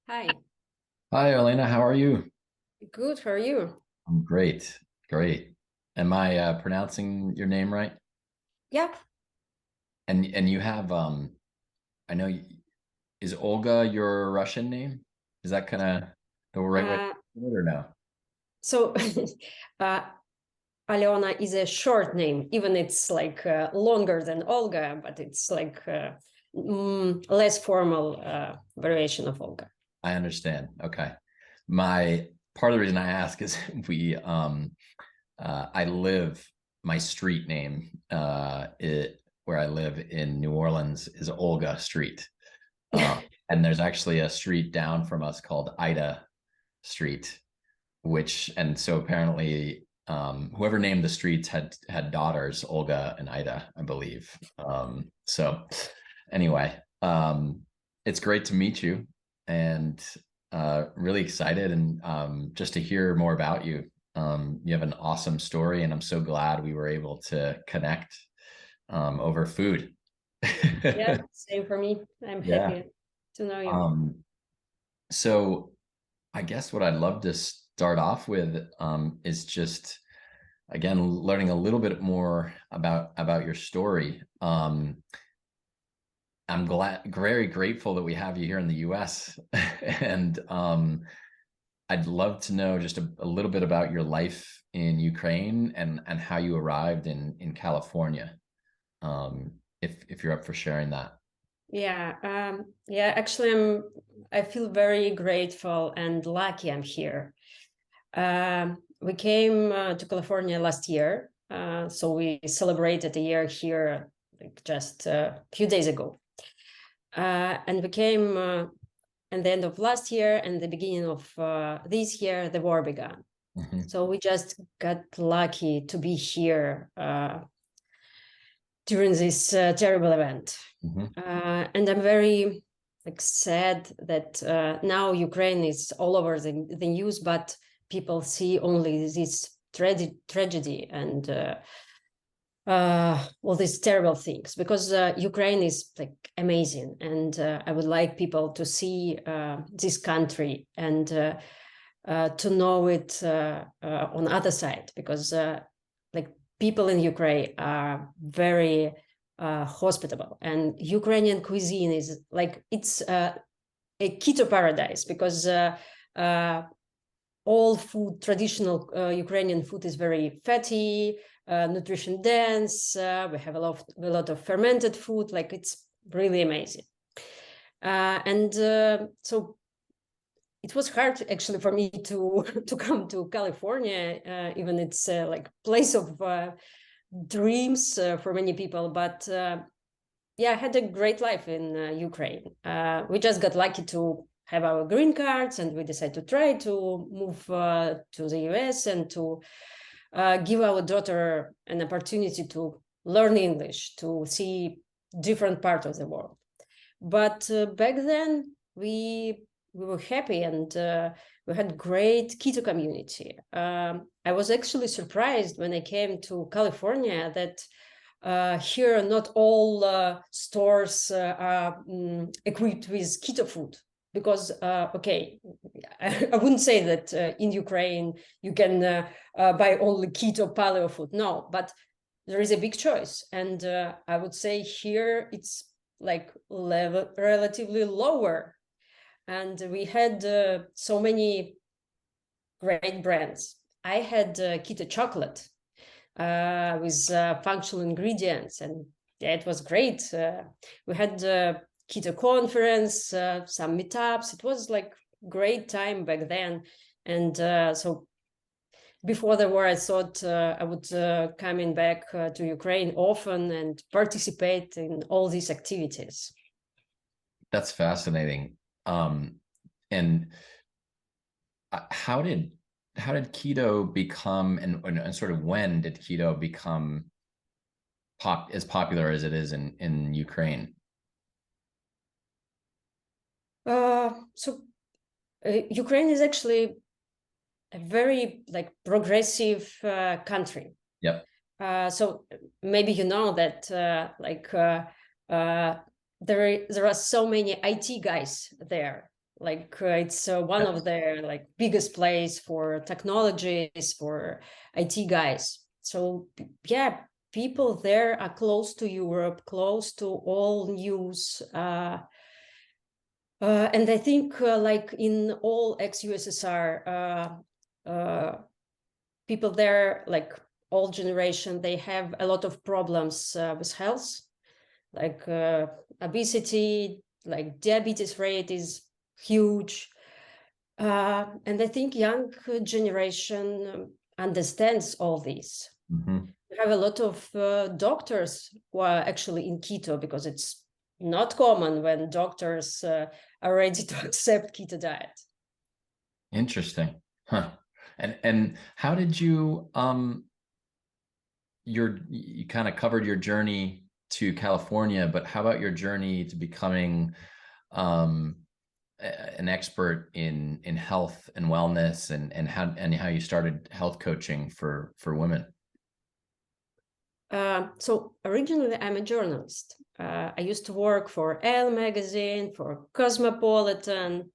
Hi, Hi, Olena. How are you? good. How are you? I'm great. Great. Am I pronouncing your name right? Yeah, And you have I know is Olga your Russian name? Is that kind of the right way to uh, do it or no? so uh, Alena is a short name, even it's like longer than Olga, but it's like less formal variation of Olga. I understand. Okay. My part of the reason I ask is I live my street name where I live in New Orleans is Olga Street. And there's actually a street down from us called Ida Street, and so apparently whoever named the streets had daughters, Olga and Ida, I believe. So anyway, it's great to meet you, and really excited and just to hear more about you. You have an awesome story, and I'm so glad we were able to connect over food. Yeah, same for me. I'm Yeah. happy to know you. Um, so I guess what I'd love to start off with is just again learning a little bit more about your story. I'm very grateful that we have you here in the U.S. and I'd love to know just a little bit about your life in Ukraine and how you arrived in California. If you're up for sharing that. Yeah, actually, I feel very grateful and lucky I'm here. We came to California last year, so we celebrated a year here like just a few days ago. And we came at the end of last year and the beginning of this year, the war began. Mhm, So we just got lucky to be here during this terrible event. mhm, And I'm very like sad that now Ukraine is all over the news, but people see only this tragedy and all these terrible things because Ukraine is like amazing, and I would like people to see this country and to know it on other side because like people in Ukraine are very hospitable, and Ukrainian cuisine is like it's a keto paradise because uh, all food, traditional Ukrainian food, is very fatty, nutrition dense. We have a lot of fermented food. Like it's really amazing. And so it was hard actually for me to to come to California, even it's like place of dreams for many people. But yeah, I had a great life in Ukraine. We just got lucky to have our green cards, and we decided to try to move to the US and to give our daughter an opportunity to learn English, to see different part of the world. But back then, we were happy and we had great keto community. I was actually surprised when I came to California that here not all stores are equipped with keto food because okay, I wouldn't say that in Ukraine you can buy only keto paleo food. No, but there is a big choice, and I would say here it's like level relatively lower, and we had so many great brands. I had keto chocolate with functional ingredients, and yeah, it was great. We had keto conference, some meetups. It was like great time back then, and so before the war, I thought I would coming back to Ukraine often and participate in all these activities. that's fascinating. And how did keto become and sort of when did keto become as popular as it is in Ukraine? So Ukraine is actually a very like progressive country. Yep. So maybe you know that uh, there are so many IT guys there. Like it's one of the like biggest place for technologies, for IT guys. So yeah, people there are close to Europe, close to all news. And I think like in all ex-USSR, people there, like old generation, they have a lot of problems with health, like obesity, like diabetes rate is huge. And I think young generation understands all this. Mhm. We have a lot of doctors who are actually in keto, because it's not common when doctors are ready to accept keto diet. Interesting. Huh. And how did you you kind of covered your journey to California, but how about your journey to becoming um an expert in health and wellness, and how you started health coaching for women? So originally I'm a journalist. I used to work for Elle magazine, for Cosmopolitan,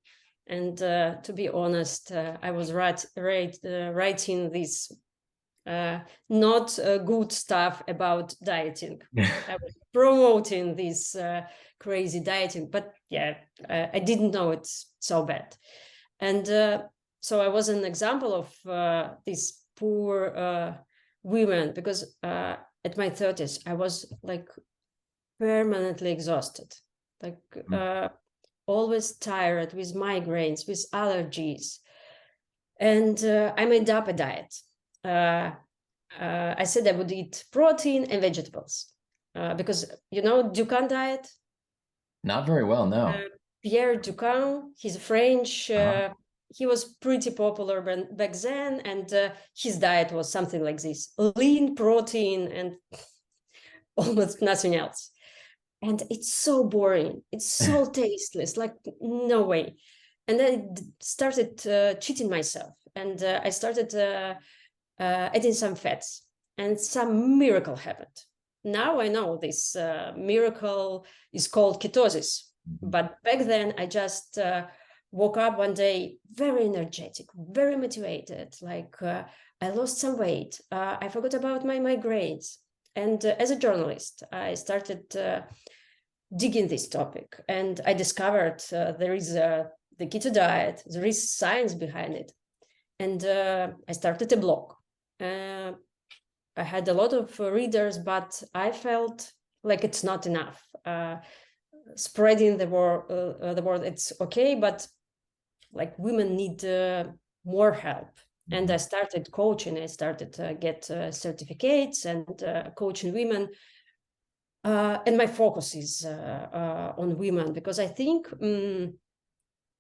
and to be honest, I was writing this not good stuff about dieting. I was promoting this crazy dieting, but yeah, I didn't know it's so bad. And so I was an example of these poor women, because at my 30s, I was like permanently exhausted, like always tired, with migraines, with allergies. And I made up a diet. I said I would eat protein and vegetables, because, you know, Dukan diet. Not very well, no. Pierre Dukan, he's French. Uh-huh. He was pretty popular back then, and his diet was something like this: lean protein and almost nothing else. And it's so boring. It's so tasteless. Like, no way. And then I started cheating myself, and I started adding some fats, and some miracle happened. Now I know this miracle is called ketosis. Mhm. But back then, I just woke up one day very energetic, very motivated. Like I lost some weight. I forgot about my migraines. And as a journalist, I started digging this topic, and I discovered there is the keto diet. There is science behind it, and I started a blog. Uh, I had a lot of readers, but I felt like it's not enough. Spreading the word, it's okay, but like women need more help. And I Mhm. started coaching. I started to get certificates and coaching women. And my focus is on women, because I think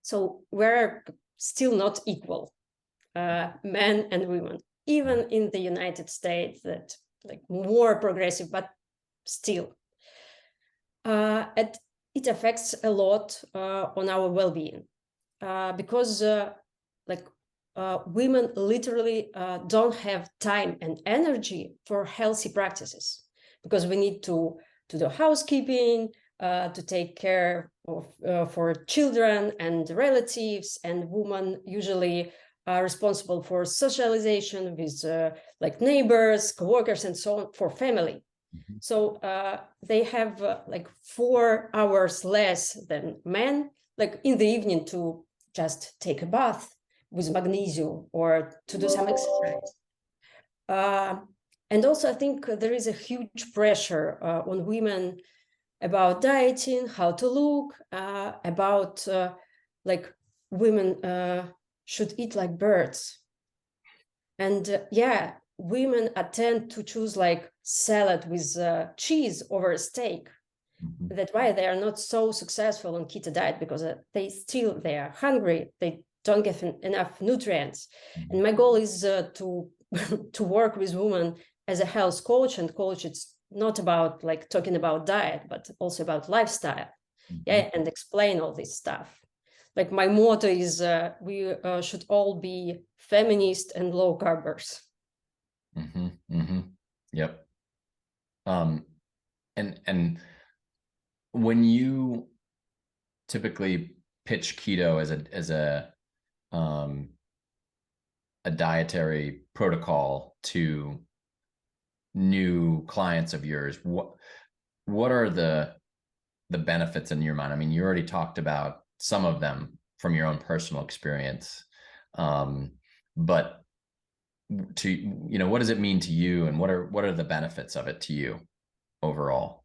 so we're still not equal, men and women, even in the United States, that like more progressive, but still, it affects a lot on our well-being, because like women literally don't have time and energy for healthy practices, because we need to do housekeeping, to take care of for children and relatives, and women usually are responsible for socialization with like neighbors, co-workers, and so on, for family. Mhm. So they have like 4 hours less than men, like in the evening, to just take a bath with magnesium or to do some exercise. Uh, and also, I think there is a huge pressure on women about dieting, how to look, about like women should eat like birds. And yeah, women tend to choose like salad with cheese over steak. Mhm. That's why they are not so successful on keto diet, because they are hungry. They don't get enough nutrients. And Mhm. my goal is to to work with women as a health coach, and coach. It's not about like talking about diet, but also about lifestyle. Mhm. Yeah, and explain all this stuff. Like my motto is we should all be feminist and low carbers. Mhm. Mhm. Yep. Um, and when you typically pitch keto um, a dietary protocol to new clients of yours, what are the benefits in your mind? I mean, you already talked about some of them from your own personal experience, but to, you know, what does it mean to you, and what are the benefits of it to you overall?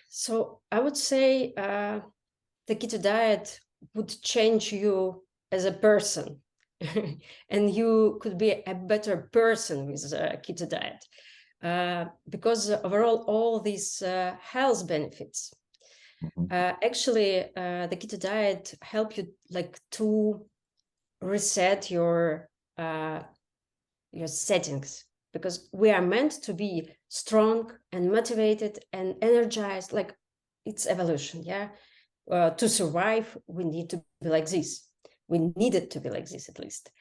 So I would say the keto diet would change you as a person, and you could be a better person with a keto diet, because overall all these health benefits. Mhm. Actually, the keto diet help you like to reset your settings, because we are meant to be strong and motivated and energized. Like, it's evolution, yeah. To survive, we need to be like this. We needed to be like this, at least.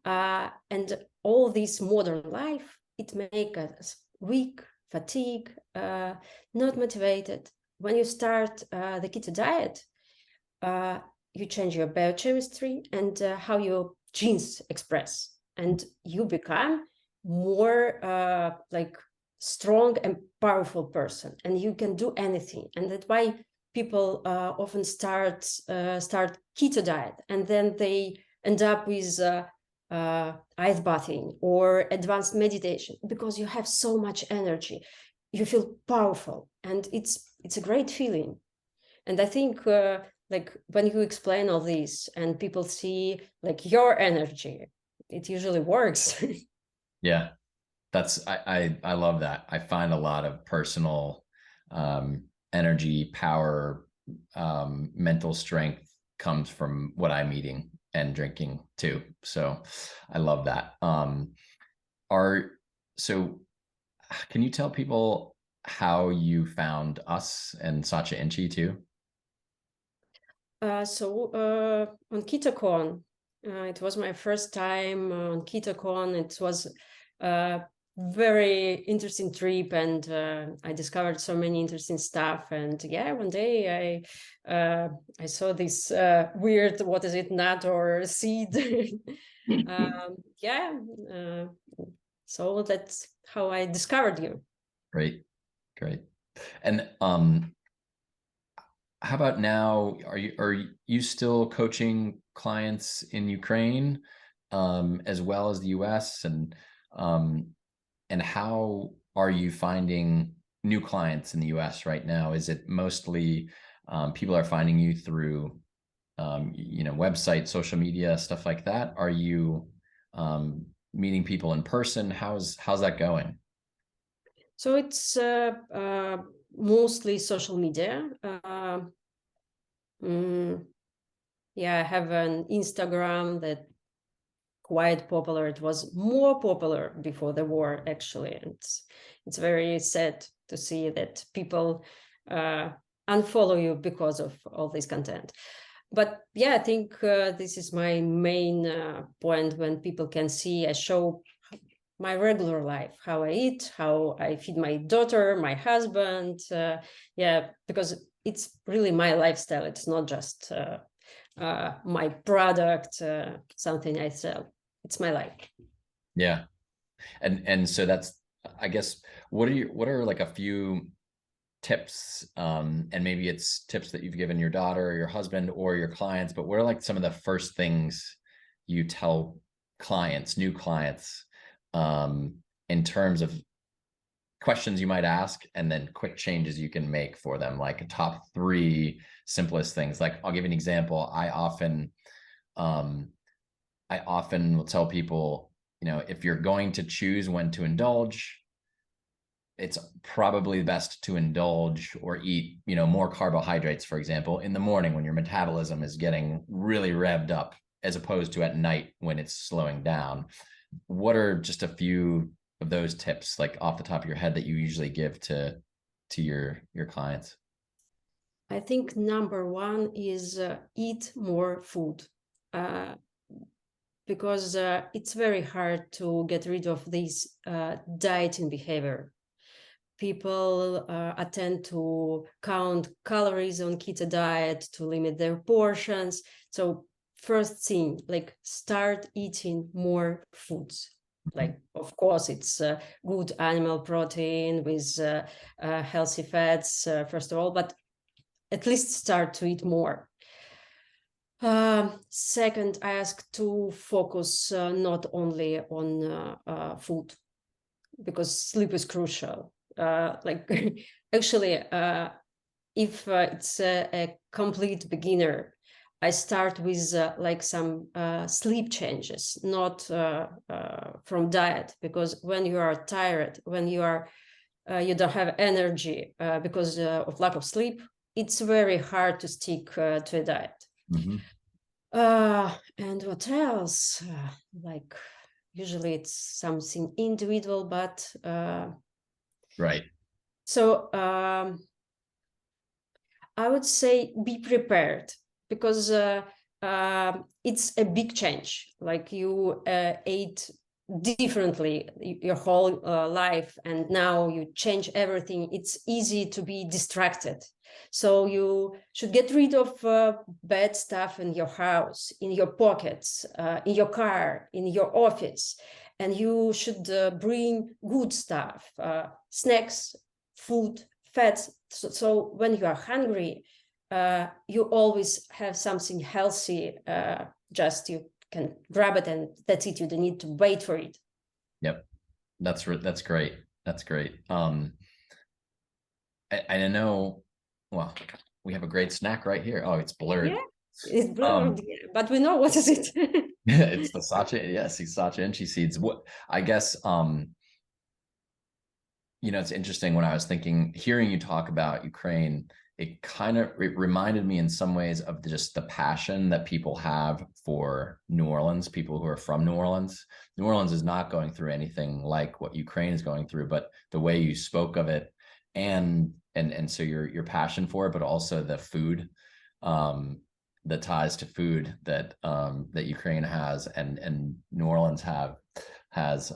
And all this modern life, it makes us weak, fatigue, not motivated. When you start the keto diet, you change your biochemistry and how your genes express, and you become more like strong and powerful person, and you can do anything. And that's why people often start keto diet, and then they end up with ice bathing or advanced meditation, because you have so much energy, you feel powerful, and it's a great feeling. And I think like when you explain all this and people see like your energy, it usually works. Yeah, that's I love that. I find a lot of personal energy, power, mental strength comes from what I'm eating and drinking too. So I love that. Are so can you tell people how you found us and Sacha Inchi too? On KetoCon, it was my first time on KetoCon. It was a very interesting trip, and I discovered so many interesting stuff. And yeah, one day I saw this weird, what is it, nut or seed? Yeah, uh, so that's how I discovered you. Great, great. And how about now? Are you still coaching clients in Ukraine, as well as the US? Um, and how are you finding new clients in the US right now? Is it mostly people are finding you through website, social media, stuff like that? Are you meeting people in person? How's that going? So it's mostly social media. Mm, yeah, I have an Instagram that quite popular. It was more popular before the war, actually. And it's very sad to see that people unfollow you because of all this content. But yeah, I think this is my main point, when people can see I show my regular life, how I eat, how I feed my daughter, my husband. Yeah, because it's really my lifestyle. It's not just my product, something I sell. It's my life. Yeah. And so that's, I guess, what are like a few tips, and maybe it's tips that you've given your daughter or your husband or your clients, but what are like some of the first things you tell clients, new clients, um, in terms of questions you might ask and then quick changes you can make for them, like top three simplest things? Like, I'll give you an example. Um, I often will tell people, if you're going to choose when to indulge, it's probably best to indulge or eat, more carbohydrates, for example, in the morning when your metabolism is getting really revved up, as opposed to at night when it's slowing down. What are just a few of those tips, like off the top of your head, that you usually give to your clients? I think number one is eat more food, uh, because it's very hard to get rid of this dieting behavior. people attend to count calories on keto diet to limit their portions. So first thing, like start eating more foods. Like, of course, it's good animal protein with healthy fats, first of all, but at least start to eat more. Second, I ask to focus not only on food, because sleep is crucial. Like actually, if it's a complete beginner, I start with like some sleep changes, not from diet, because when you are tired, when you are you don't have energy because of lack of sleep, it's very hard to stick to a diet. And what else? Like usually it's something individual, but Right. so I would say be prepared, because it's a big change. Like you ate differently your whole life, and now you change everything. It's easy to be distracted. So you should get rid of bad stuff in your house, in your pockets, in your car, in your office. And you should bring good stuff, snacks, food, fats. So when you are hungry, you always have something healthy. Just you can grab it and that's it. You don't need to wait for it. Yep. That's great. That's great. I know, well, we have a great snack right here. Oh, it's blurred. Yeah, it's blurred, but we know what is it. It's the sacha, yes, it's sacha and chia seeds. What I guess it's interesting when I was hearing you talk about Ukraine, it kind of reminded me in some ways of just the passion that people have for New Orleans, people who are from New Orleans. New Orleans is not going through anything like what Ukraine is going through, but the way you spoke of it and so your passion for it, but also the food, the ties to food that Ukraine has and New Orleans has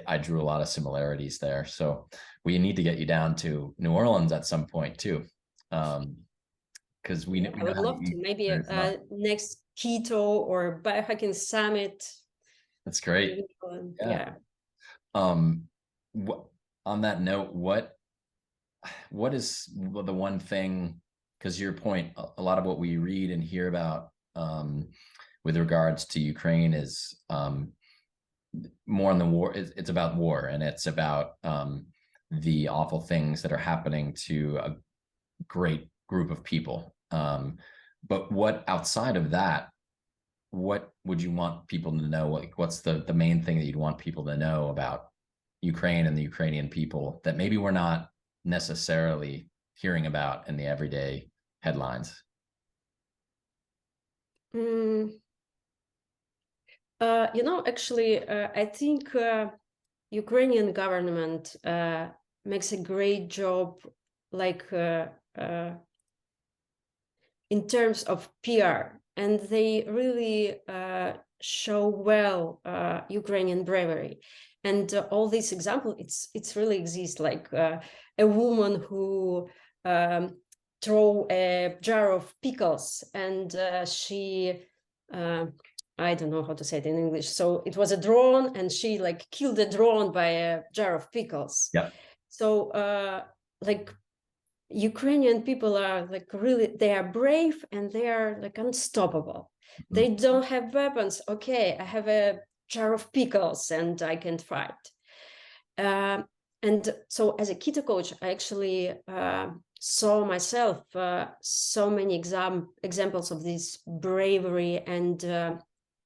I drew a lot of similarities there. So we need to get you down to New Orleans at some point too. Because we I would love to. Maybe next Keto or biohacking summit. That's great. Yeah. On that note, what is the one thing, because your point, a lot of what we read and hear about with regards to Ukraine is more on the war. It's about war, and it's about the awful things that are happening to a great group of people. But what outside of that, what would you want people to know? Like, what's the main thing that you'd want people to know about Ukraine and the Ukrainian people that maybe we're not necessarily hearing about in the everyday headlines? Actually, I think Ukrainian government makes a great job, like in terms of PR, and they really show well Ukrainian bravery. And all these examples, it's really exists, like a woman who throw a jar of pickles, and she I don't know how to say it in English. So it was a drone, and she like killed a drone by a jar of pickles. Yeah. So like Ukrainian people are like really, they are brave and they are like unstoppable. Mm-hmm. They don't have weapons. Okay, I have a jar of pickles and I can fight. And so as a keto coach, I actually saw myself so many examples of this bravery and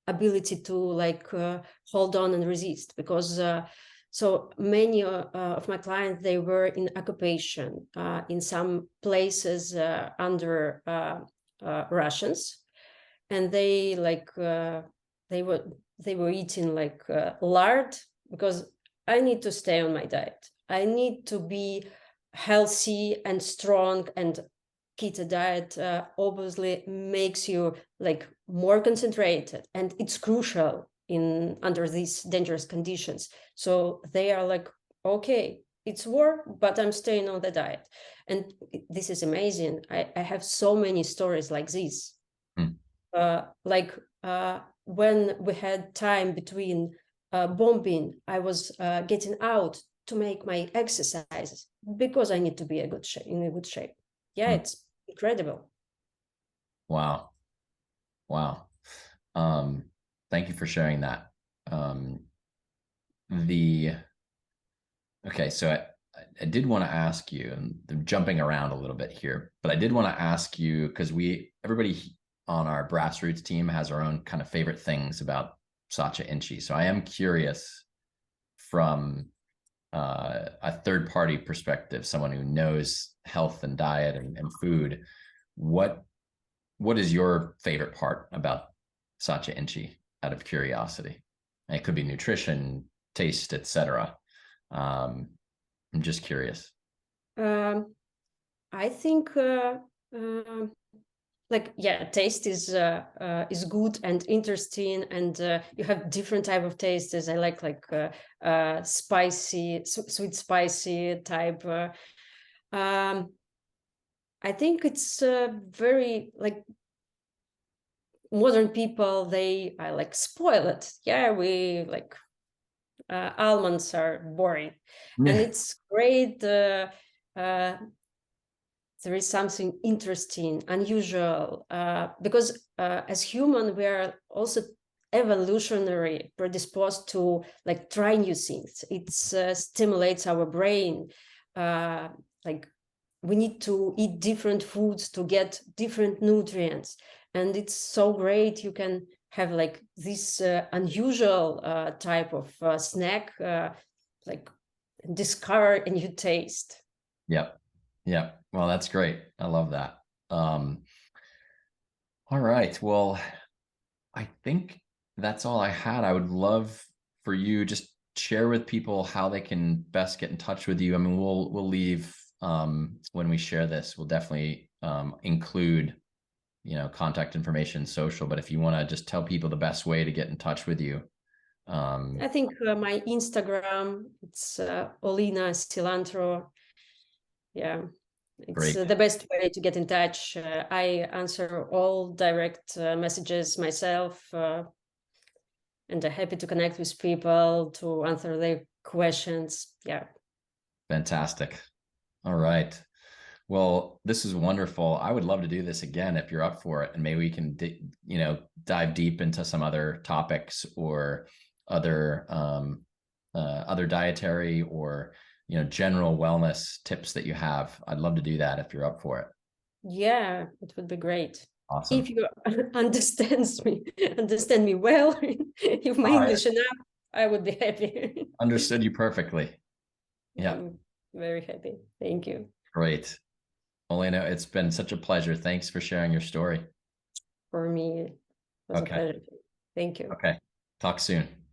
ability to like hold on and resist, because so many of my clients, they were in occupation in some places under Russians, and they like they were eating like lard, because I need to stay on my diet. I need to be healthy and strong, and keto diet obviously makes you like more concentrated, and it's crucial in under these dangerous conditions. So they are like, okay, it's war, but I'm staying on the diet. And this is amazing. I have so many stories like this. Hmm. Like when we had time between bombing, I was getting out to make my exercises because I need to be in a good shape. Yeah, Hmm. it's incredible. Wow. Wow. Um, Thank you for sharing that. Um, the Okay, so I did want to ask you, and I'm jumping around a little bit here, but I did want to ask you because everybody on our grassroots team has our own kind of favorite things about Sacha Inchi. So I am curious from a third party perspective, someone who knows health and diet and food, what what is your favorite part about Sacha Inchi out of curiosity? And it could be nutrition, taste, etc. Um, I'm just curious. Um, I think like yeah, taste is good and interesting, and you have different type of tastes. I like spicy, sweet spicy type. Um, I think it's very like modern people. They I like spoil it. Yeah, we like almonds are boring, and Yeah. it's great. Uh, there is something interesting, unusual, because as human, we are also evolutionary predisposed to like try new things. It stimulates our brain. Uh, like we need to eat different foods to get different nutrients, and it's so great. You can have like this unusual type of snack, like discover a new taste. Yep. Yep. Well, that's great. I love that. All right. Well, I think that's all I had. I would love for you just share with people how they can best get in touch with you. I mean, we'll leave when we share this, we'll definitely include, contact information, social, but if you want to just tell people the best way to get in touch with you. I think my Instagram, it's Olena Cilantro. Yeah, it's Great. the best way to get in touch. I answer all direct messages myself, and I'm happy to connect with people to answer their questions. Yeah. Fantastic. All right. Well, this is wonderful. I would love to do this again if you're up for it, and maybe we can, dive deep into some other topics or other other dietary or general wellness tips that you have. I'd love to do that if you're up for it. Yeah, it would be great. Awesome. If you understand me well, if my All right. English enough, I would be happy. Understood you perfectly. Yeah. I'm very happy. Thank you. Great. Olena, it's been such a pleasure. Thanks for sharing your story. For me, it was a Okay. pleasure. Thank you. Okay. Talk soon.